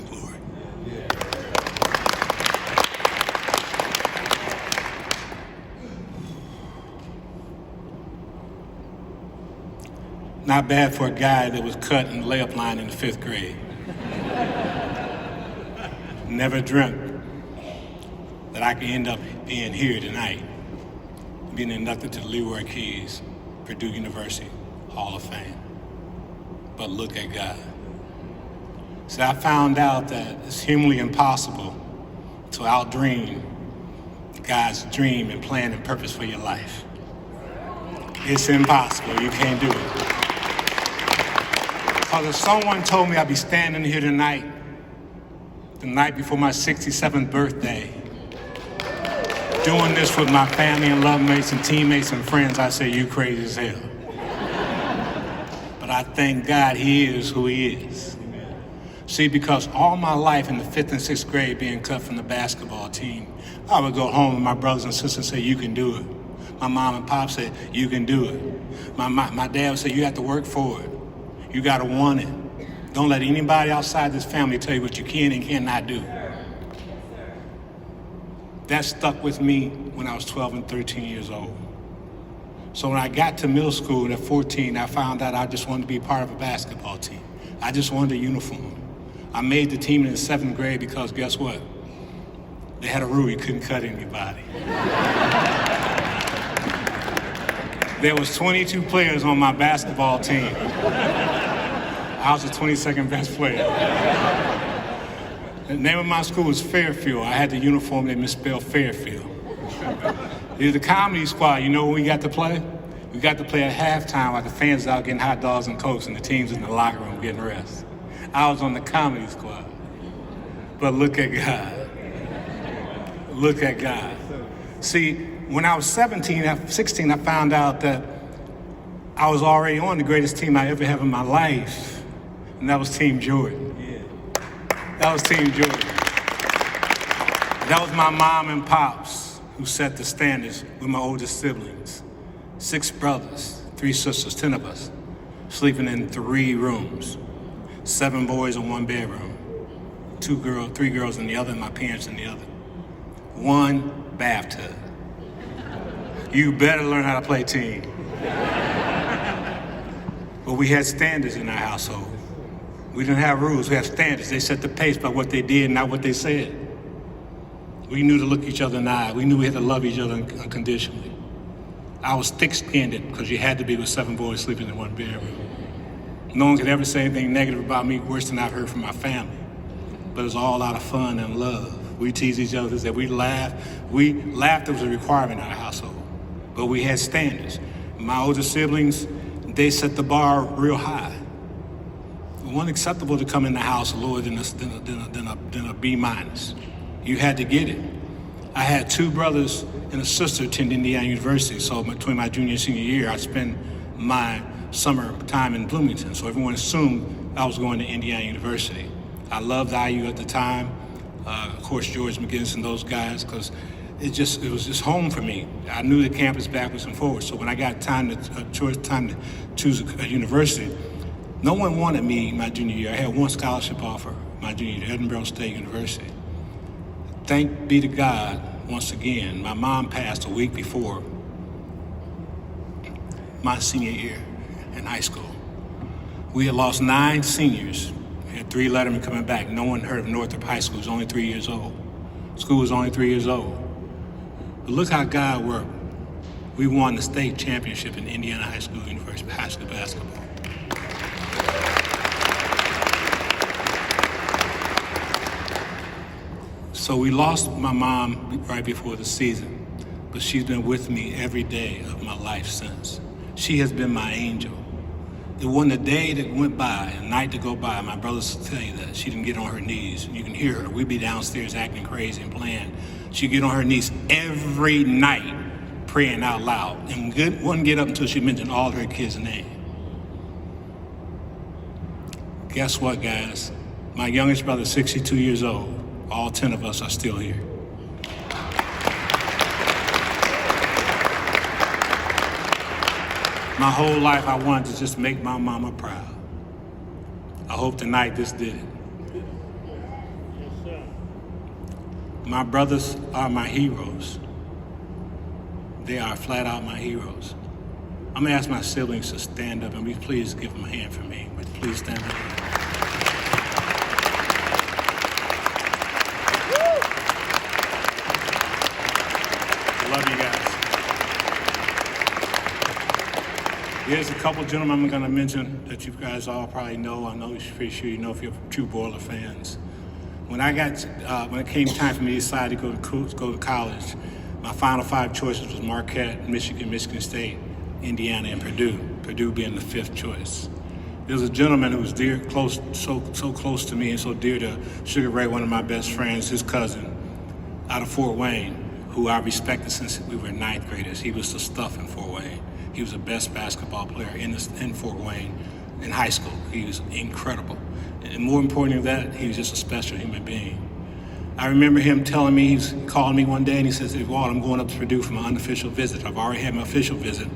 glory. Not bad for a guy that was cut in the layup line in the 5th grade. Never dreamt that I could end up being here tonight, being inducted to the Leroy Purdue University Hall of Fame. But look at God. See, I found out that it's humanly impossible to outdream God's dream and plan and purpose for your life. It's impossible. You can't do it. Because if someone told me I'd be standing here tonight, the night before my 67th birthday, doing this with my family and love mates and teammates and friends, I say, you crazy as hell. But I thank God he is who he is. See, because all my life in the 5th and 6th grade being cut from the basketball team, I would go home and my brothers and sisters say, you can do it. My mom and pop said, you can do it. My dad would say, you have to work for it. You got to want it. Don't let anybody outside this family tell you what you can and cannot do. That stuck with me when I was 12 and 13 years old. So when I got to middle school at 14, I found out I just wanted to be part of a basketball team. I just wanted a uniform. I made the team in the 7th grade because guess what? They had a rule, you couldn't cut anybody. There was 22 players on my basketball team. I was the 22nd best player. The name of my school was Fairfield. I had the uniform, they misspelled Fairfield. It was the comedy squad. You know when we got to play? We got to play at halftime while the fans out getting hot dogs and Cokes and the teams in the locker room getting rest. I was on the comedy squad. But look at God. Look at God. See, when I was 16, I found out that I was already on the greatest team I ever have in my life, and that was Team Jordan. That was Team Jordan. That was my mom and pops who set the standards with my oldest siblings. 6 brothers, 3 sisters, 10 of us, sleeping in 3 rooms. 7 boys in 1 bedroom. 3 girls in the other, and my parents in the other. 1 bathtub. You better learn how to play team. But we had standards in our household. We didn't have rules, we had standards. They set the pace by what they did, not what they said. We knew to look each other in the eye. We knew we had to love each other unconditionally. I was thick-skinned because you had to be with 7 boys sleeping in 1 bedroom. No one could ever say anything negative about me worse than I've heard from my family. But it was all out of fun and love. We teased each other, that we laughed. Laughter was a requirement in our household. But we had standards. My older siblings, they set the bar real high. It wasn't acceptable to come in the house lower than a B-. You had to get it. I had 2 brothers and a sister attend Indiana University, so between my junior and senior year, I spent my summer time in Bloomington, so everyone assumed I was going to Indiana University. I loved IU at the time, of course George McGinnis and those guys, because it was just home for me. I knew the campus backwards and forwards, so when I got time to choose a university, no one wanted me my junior year. I had 1 scholarship offer my junior year, Edinburgh State University. Thank be to God, once again, my mom passed a week before my senior year in high school. We had lost 9 seniors. We had 3 lettermen coming back. No one heard of Northrop High School. It was only 3 years old. School was only 3 years old. But look how God worked. We won the state championship in Indiana High School University high school basketball. So we lost my mom right before the season, but she's been with me every day of my life since. She has been my angel. It wasn't a day that went by, a night to go by, my brothers will tell you that, she didn't get on her knees. You can hear her. We'd be downstairs acting crazy and playing. She'd get on her knees every night praying out loud and wouldn't get up until she mentioned all her kids' names. Guess what, guys? My youngest brother is 62 years old. All 10 of us are still here. My whole life I wanted to just make my mama proud. I hope tonight this did it. My brothers are my heroes. They are flat out my heroes. I'm gonna ask my siblings to stand up, and we please give them a hand for me. But please stand up. I love you guys. There's a couple gentlemen I'm gonna mention that you guys all probably know. I know you're pretty sure you know if you're true Boiler fans. When it came time for me to decide to go to college, my final 5 choices was Marquette, Michigan, Michigan State, Indiana, and Purdue. Purdue being the 5th choice. There was a gentleman who was so close to me and so dear to Sugar Ray, one of my best friends, his cousin, out of Fort Wayne, who I respected since we were 9th graders. He was the stuff in Fort Wayne. He was the best basketball player in Fort Wayne in high school. He was incredible. And more important than that, he was just a special human being. I remember him telling me, he called me one day and he says, "Hey, Walt, I'm going up to Purdue for my unofficial visit. I've already had my official visit,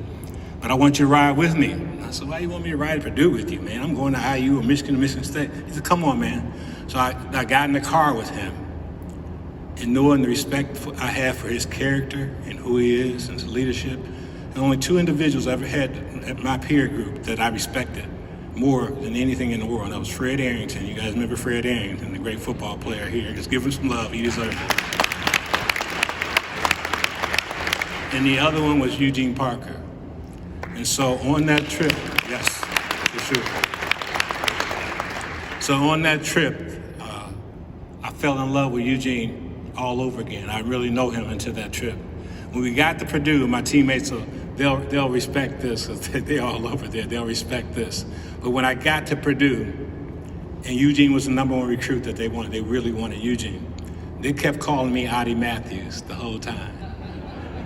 but I want you to ride with me." And I said, "Why you want me to ride to Purdue with you, man? I'm going to IU or Michigan State." He said, "Come on, man." So I got in the car with him, and knowing the respect I have for his character and who he is and his leadership, and only 2 individuals I ever had at my peer group that I respected more than anything in the world. That was Fred Arrington. You guys remember Fred Arrington, the great football player here. Just give him some love. He deserves it. And the other one was Eugene Parker. And so on that trip, yes, for sure. So on that trip, I fell in love with Eugene all over again. I really know him until that trip. When we got to Purdue, my teammates, they'll respect this, because they're all over there. They'll respect this. But when I got to Purdue, and Eugene was the #1 recruit that they wanted, they really wanted Eugene, they kept calling me Adi Matthews the whole time.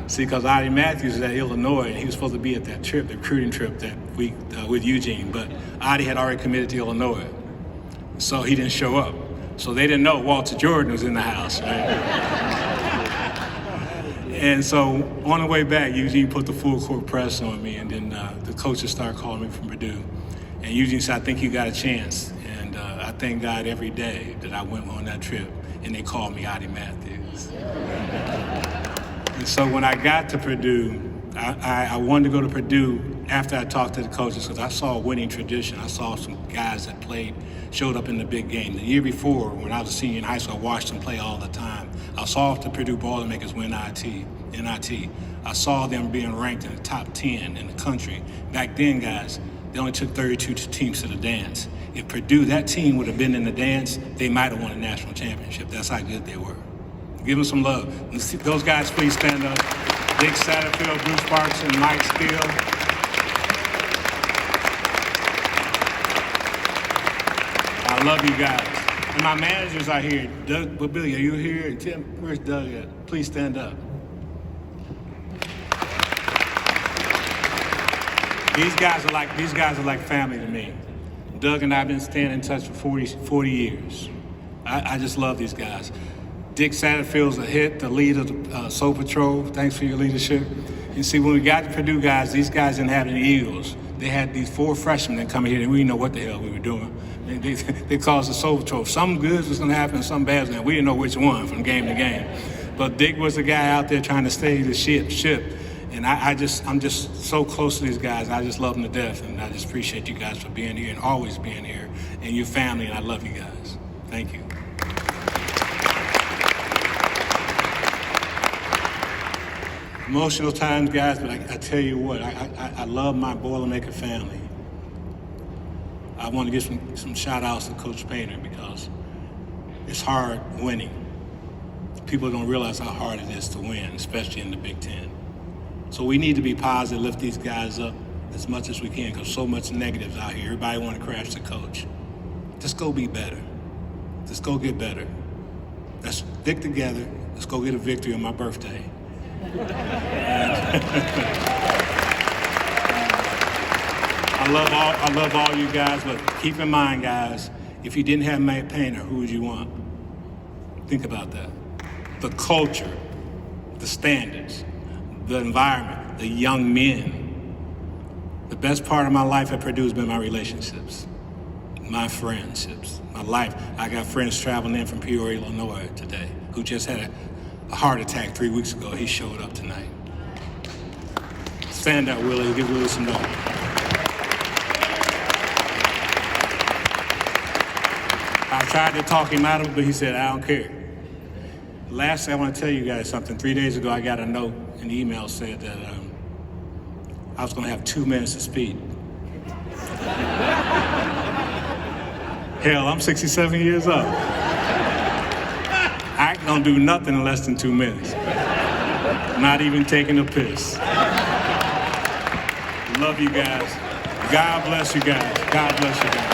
See, because Adi Matthews was at Illinois, and he was supposed to be at that trip, the recruiting trip that week with Eugene, but Adi had already committed to Illinois, so he didn't show up. So they didn't know Walter Jordan was in the house, right? And so on the way back, Eugene put the full court press on me, and then the coaches started calling me from Purdue. And Eugene said, "I think you got a chance." And I thank God every day that I went on that trip, and they called me Adi Matthews. And so when I got to Purdue, I wanted to go to Purdue after I talked to the coaches, because I saw a winning tradition. I saw some guys that showed up in the big game. The year before, when I was a senior in high school, I watched them play all the time. I saw the Purdue Boilermakers win NIT. I saw them being ranked in the top 10 in the country. Back then, guys, they only took 32 teams to the dance. If Purdue, that team would have been in the dance, they might have won a national championship. That's how good they were. Give them some love. Those guys, please stand up. Dick Satterfield, Bruce Sparks, and Mike Steele. I love you guys. And my managers are here. Doug, Billy, are you here? And Tim, where's Doug at? Please stand up. These guys are like family to me. Doug and I have been staying in touch for 40 years. I just love these guys. Dick Satterfield's a hit, the lead of the Soul Patrol. Thanks for your leadership. You see, when we got to Purdue, guys, these guys didn't have any egos. They had these 4 freshmen that come here, and we didn't know what the hell we were doing. They caused the Soul Patrol. Some good was going to happen, and some bad was going to happen. We didn't know which one from game to game. But Dick was the guy out there trying to stay the ship. And I'm just so close to these guys. I just love them to death, and I just appreciate you guys for being here and always being here, and your family, and I love you guys. Thank you. Emotional times, guys, but I tell you what, I love my Boilermaker family. I want to give some shout outs to Coach Painter, because it's hard winning. People don't realize how hard it is to win, especially in the Big Ten. So we need to be positive, lift these guys up as much as we can, because so much negatives out here. Everybody want to crash the coach. Just go be better. Just go get better. Let's stick together. Let's go get a victory on my birthday. I love all you guys, but keep in mind, guys, if you didn't have Matt Painter, who would you want? Think about that. The culture, the standards, the environment, the young men. The best part of my life at Purdue has been my relationships, my friendships, my life. I got friends traveling in from Peoria, Illinois today. who just had a heart attack 3 weeks ago. He showed up tonight. Stand up, Willie. Give Willie some love. I tried to talk him out of it, but he said, I don't care. Lastly, I want to tell you guys something. 3 days ago, I got a note, an email said that I was going to have 2 minutes to speak. Hell, I'm 67 years old. I ain't going to do nothing in less than 2 minutes. Not even taking a piss. Love you guys. God bless you guys. God bless you guys.